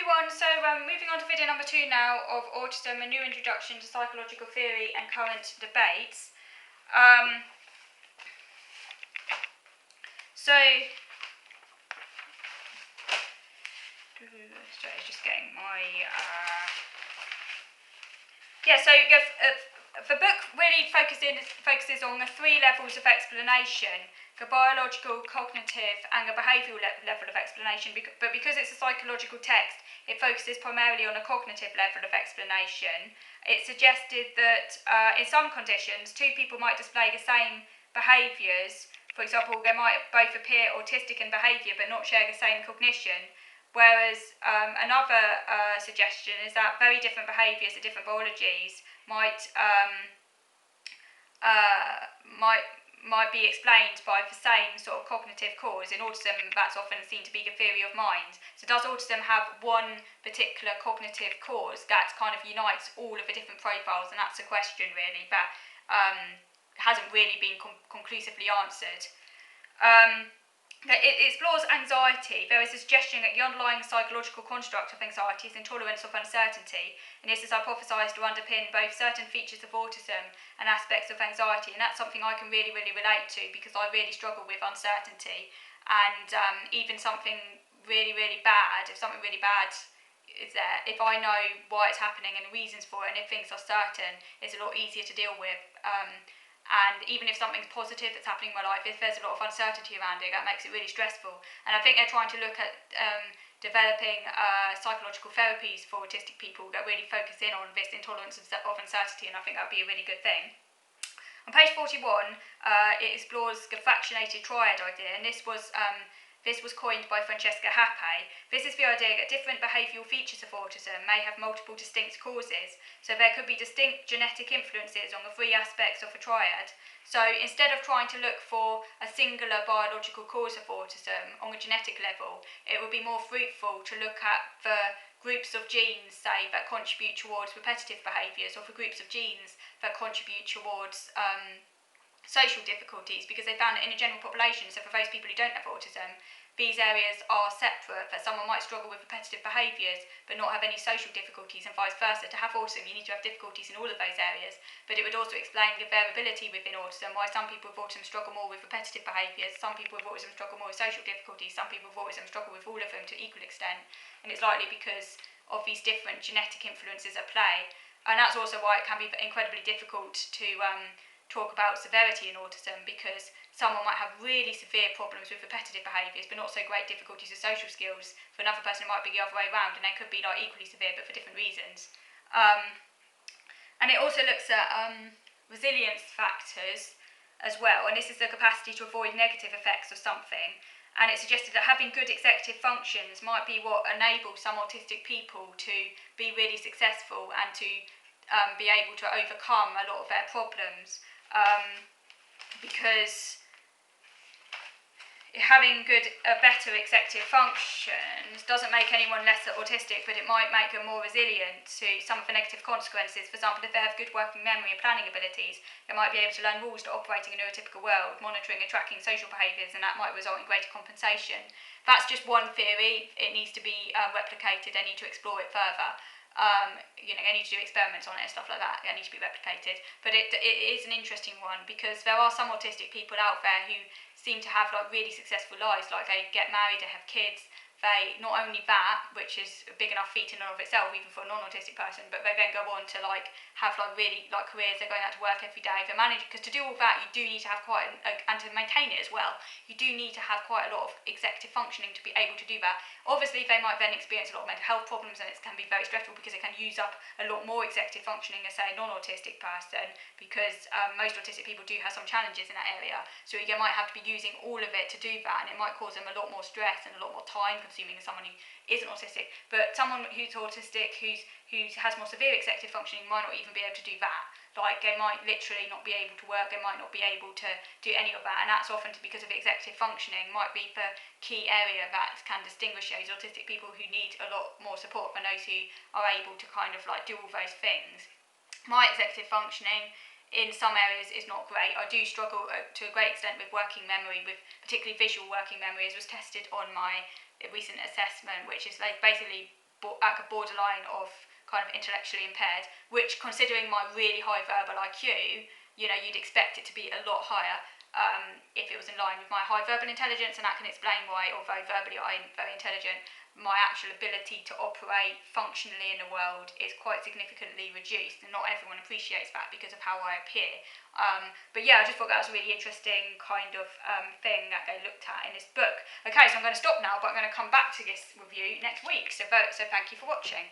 everyone, so moving on to video number 2 now of Autism, a new introduction to psychological theory and current debates. Sorry, just getting my... the book really focuses on the 3 levels of explanation: the biological, cognitive, and the behavioural level of explanation. But because it's a psychological text, it focuses primarily on a cognitive level of explanation. It suggested that in some conditions, 2 people might display the same behaviours. For example, they might both appear autistic in behaviour but not share the same cognition. Whereas another suggestion is that very different behaviours at different biologies might be explained by the same sort of cognitive cause. In autism, that's often seen to be the theory of mind. So does autism have one particular cognitive cause that kind of unites all of the different profiles? And that's a question really that hasn't really been conclusively answered. It explores anxiety. There is a suggestion that the underlying psychological construct of anxiety is intolerance of uncertainty, and this is hypothesised to underpin both certain features of autism and aspects of anxiety, and that's something I can really relate to, because I really struggle with uncertainty, and even something really bad, if something really bad is there, if I know why it's happening and the reasons for it, and if things are certain, it's a lot easier to deal with. And even if something's positive that's happening in my life, if there's a lot of uncertainty around it, that makes it really stressful. And I think they're trying to look at developing psychological therapies for autistic people that really focus in on this intolerance of uncertainty, and I think that would be a really good thing. On page 41, it explores the fractionated triad idea, and this was coined by Francesca Happe. This is the idea that different behavioural features of autism may have multiple distinct causes, so there could be distinct genetic influences on the 3 aspects of a triad. So instead of trying to look for a singular biological cause of autism on a genetic level, it would be more fruitful to look at the groups of genes, say, that contribute towards repetitive behaviours, or for groups of genes that contribute towards social difficulties, because they found that in a general population, so for those people who don't have autism, these areas are separate, that someone might struggle with repetitive behaviours but not have any social difficulties, and vice versa. To have autism, you need to have difficulties in all of those areas, but it would also explain the variability within autism, why some people with autism struggle more with repetitive behaviours, some people with autism struggle more with social difficulties, some people with autism struggle with all of them to equal extent, and it's likely because of these different genetic influences at play. And that's also why it can be incredibly difficult to talk about severity in autism, because someone might have really severe problems with repetitive behaviours but not so great difficulties with social skills. For another person it might be the other way around, and they could be like equally severe but for different reasons. And it also looks at resilience factors as well, and this is the capacity to avoid negative effects of something. And it suggested that having good executive functions might be what enables some autistic people to be really successful and to be able to overcome a lot of their problems. Because having better executive functions doesn't make anyone less autistic, but it might make them more resilient to some of the negative consequences. For example, if they have good working memory and planning abilities, they might be able to learn rules to operating in a neurotypical world, monitoring and tracking social behaviours, and that might result in greater compensation. That's just one theory. It needs to be replicated. They need to explore it further. They need to do experiments on it and stuff like that. They need to be replicated. But it is an interesting one, because there are some autistic people out there who seem to have like really successful lives. Like they get married, they have kids. They, not only that, which is a big enough feat in and of itself, even for a non-autistic person, but they then go on to like have like really like careers. They're going out to work every day. They manage, because to do all that, you do need to have quite and to maintain it as well, you do need to have quite a lot of executive functioning to be able to do that. Obviously, they might then experience a lot of mental health problems, and it can be very stressful because it can use up a lot more executive functioning as, say, a non-autistic person, because most autistic people do have some challenges in that area. So you might have to be using all of it to do that, and it might cause them a lot more stress and a lot more time consuming than someone who isn't autistic. But someone who's autistic, who has more severe executive functioning, might not even be able to do that. Like, they might literally not be able to work, they might not be able to do any of that, and that's often because of executive functioning might be the key area that can distinguish those autistic people who need a lot more support than those who are able to kind of like do all those things. My executive functioning in some areas is not great. I do struggle to a great extent with working memory, with particularly visual working memory, as was tested on my recent assessment, which is like basically at the borderline of kind of intellectually impaired, which, considering my really high verbal IQ, you'd expect it to be a lot higher if it was in line with my high verbal intelligence, and that can explain why, although verbally I'm very intelligent, my actual ability to operate functionally in the world is quite significantly reduced, and not everyone appreciates that because of how I appear. But yeah, I just thought that was a really interesting kind of thing that they looked at in this book. Okay, so I'm going to stop now, but I'm going to come back to this review next week, so thank you for watching.